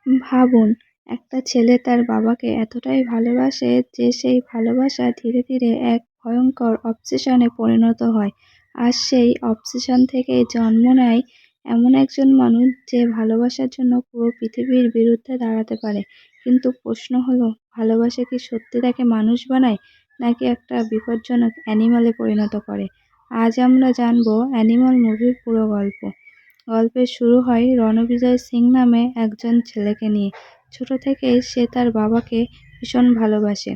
ভাবুন, একটা ছেলে তার বাবাকে এতটাই ভালোবাসে যে সেই ভালোবাসা ধীরে ধীরে এক ভয়ঙ্কর অবসেশনে পরিণত হয়। আর সেই অবসেশন থেকেই জন্ম নেয় এমন একজন মানুষ যে ভালোবাসার জন্য পুরো পৃথিবীর বিরুদ্ধে দাঁড়াতে পারে। কিন্তু প্রশ্ন হলো, ভালোবাসা কি সত্যি তাকে মানুষ বানায়, নাকি একটা বিপজ্জনক অ্যানিমালে পরিণত করে? আজ আমরা জানবো অ্যানিমাল মুভির পুরো গল্প। গল্পের শুরু হয় রণবিজয় সিং নামে একজন ছেলেকে নিয়ে। ছোট থেকেই সে তার বাবাকে ভীষণ ভালোবাসে।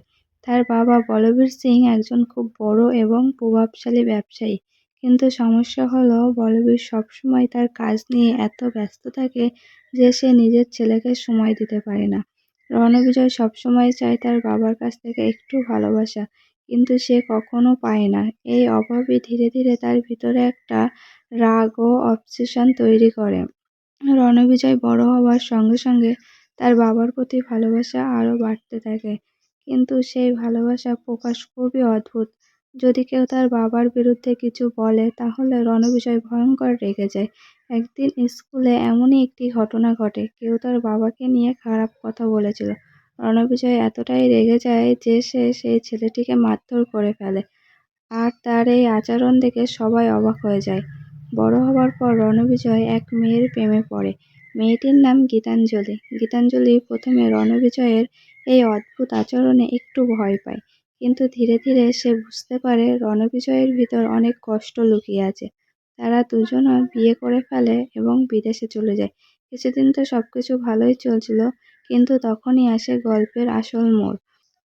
তার বাবা বলবীর সিং একজন খুব বড় এবং প্রভাবশালী ব্যবসায়ী। কিন্তু সমস্যা হলো, বলবীর সবসময় তার কাজ নিয়ে এত ব্যস্ত থাকে যে সে নিজের ছেলেকে সময় দিতে পারে না। রণবিজয় সবসময় চায় তার বাবার কাছ থেকে একটু ভালোবাসা, কিন্তু সে কখনো পায় না। এই অভাবই ধীরে ধীরে তার ভিতরে একটা রাগ ও অবসেশন তৈরি করে। রণবিজয় বড় হওয়ার সঙ্গে সঙ্গে তার বাবার প্রতি ভালোবাসা আরও বাড়তে থাকে। কিন্তু সেই ভালোবাসা প্রকাশ খুবই অদ্ভুত। যদি কেউ তার বাবার বিরুদ্ধে কিছু বলে তাহলে রণবিজয় ভয়ঙ্কর রেগে যায়। একদিন স্কুলে এমনই একটি ঘটনা ঘটে, কেউ তার বাবাকে নিয়ে খারাপ কথা বলেছিল। রণবিজয় এতটাই রেগে যায় যে সে সেই ছেলেটিকে মারধর করে ফেলে। আর তার এই আচরণ দেখে সবাই অবাক হয়ে যায়। বড় হবার পর রণবিজয় এক মেয়ের প্রেমে পড়ে। মেয়েটির নাম গীতাঞ্জলি। গীতাঞ্জলি প্রথমে রণবিজয়ের এই অদ্ভুত আচরণে একটু ভয় পায়, কিন্তু ধীরে ধীরে সে বুঝতে পারে রণবিজয়ের ভিতর অনেক কষ্ট লুকিয়ে আছে। তারা দুজনা বিয়ে করে ফেলে এবং বিদেশে চলে যায়। কিছুদিন তো সবকিছু ভালোই চলছিল, কিন্তু তখনই আসে গল্পের আসল মোড়।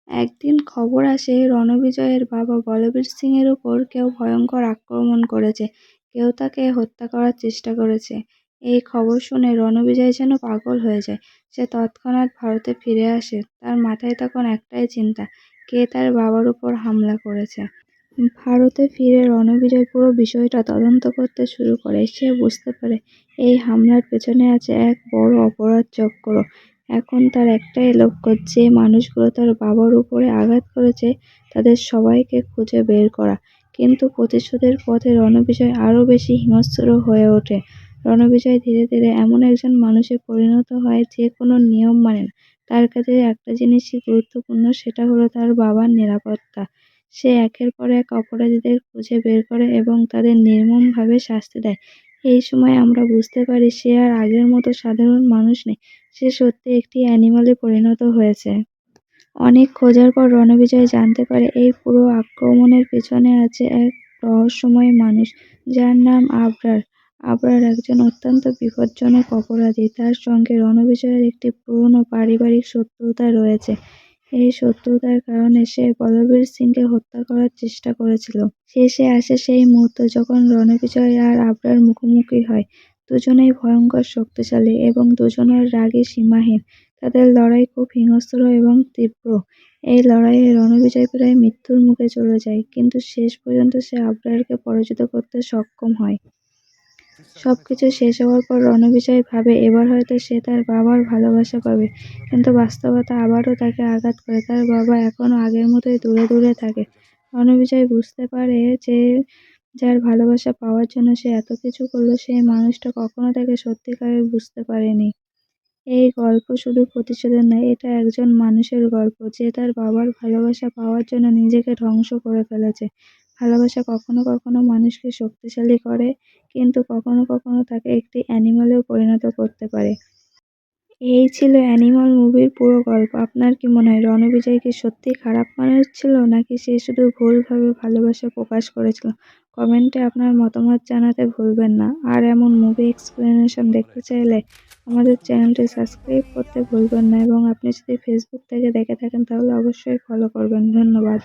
একদিন খবর আসে রণবিজয়ের বাবা বলবীর সিং এর উপর কেউ ভয়ঙ্কর আক্রমণ করেছে, কেউ তাকে হত্যা করার চেষ্টা করেছে। এই খবর শুনে রণবিজয় যেন পাগল হয়ে যায়। সে তৎক্ষণাৎ ভারতে ফিরে আসে। তার মাথায় তখন একটাই চিন্তা, কে তার বাবার উপর হামলা করেছে। ভারতে ফিরে রণবিজয় পুরো বিষয়টা তদন্ত করতে শুরু করে। সে বুঝতে পারে এই হামলার পেছনে আছে এক বড় অপরাধ চক্র। এখন তার একটাই লক্ষ্য, যে মানুষগুলো তার বাবার উপরে আঘাত করেছে তাদের সবাইকে খুঁজে বের করা। কিন্তু প্রতিশোধের পথে রণবিজয় আরও বেশি হিংস্র হয়ে ওঠে। রণবিজয় ধীরে ধীরে এমন একজন মানুষে পরিণত হয় যে কোনো নিয়ম মানে না। তার কাছে একটা জিনিসই গুরুত্বপূর্ণ, সেটা হলো তার বাবার নিরাপত্তা। সে একের পর এক অপরাধীদের খুঁজে বের করে এবং তাদের নির্মমভাবে শাস্তি দেয়। এই সময় আমরা বুঝতে পারি সে আর আগের মতো সাধারণ মানুষ নেই, সে সত্যি একটি অ্যানিমালে পরিণত হয়েছে। অনেক খোঁজার পর রণবিজয় জানতে পারে এই পুরো আক্রমণের পেছনে আছে এক রহস্যময় মানুষ, যার নাম আবরার। আবরার একজন অত্যন্ত বিপজ্জনক অপরাধী। তার সঙ্গে রণবিজয়ের একটি পুরনো পারিবারিক শত্রুতা রয়েছে। এই শত্রুতার কারণে সে বলবীর সিংকে হত্যা করার চেষ্টা করেছিল। শেষে আসে সেই মুহূর্ত যখন রণবিজয় আর আবরার মুখোমুখি হয়। দুজনেই ভয়ঙ্কর শক্তিশালী এবং দুজনের রাগই সীমাহীন। তাদের লড়াই খুব হিংস্র এবং তীব্র। এই লড়াইয়ে রণবিজয় প্রায় মৃত্যুর মুখে চলে যায়, কিন্তু শেষ পর্যন্ত সে আবরারকে পরাজিত করতে সক্ষম হয়। সবকিছু শেষ হওয়ার পর রণবিজয় ভাবে এবার হয়তো সে তার বাবার ভালোবাসা পাবে, কিন্তু বাস্তবতা আবারও তাকে আঘাত করে। তার বাবা এখনো আগের মতোই দূরে দূরে থাকে। রণবিজয় বুঝতে পারে যে যার ভালোবাসা পাওয়ার জন্য সে এত কিছু করলো, সেই মানুষটা কখনো তাকে সত্যিকারের বুঝতে পারেনি। এই গল্প শুধু প্রতিশোধের নয়, এটা একজন মানুষের গল্প যে তার বাবার ভালোবাসা পাওয়ার জন্য নিজেকে ধ্বংস করে ফেলেছে। ভালোবাসা কখনো কখনো মানুষকে শক্তিশালী করে, কিন্তু কখনো কখনো তাকে একটি অ্যানিমালেও পরিণত করতে পারে। এই ছিল অ্যানিমাল মুভির পুরো গল্প। আপনার কি মনে হয়, রণবিজয় কি সত্যিই খারাপ মানুষ ছিল, নাকি সে শুধু ভুলভাবে ভালোবাসা প্রকাশ করেছিল? কমেন্টে আপনার মতামত জানাতে ভুলবেন না। আর এমন মুভি এক্সপ্লেনেশন দেখতে চাইলে আমাদের চ্যানেলটি সাবস্ক্রাইব করতে ভুলবেন না, এবং আপনি যদি ফেসবুক থেকে দেখে থাকেন তাহলে অবশ্যই ফলো করবেন। ধন্যবাদ।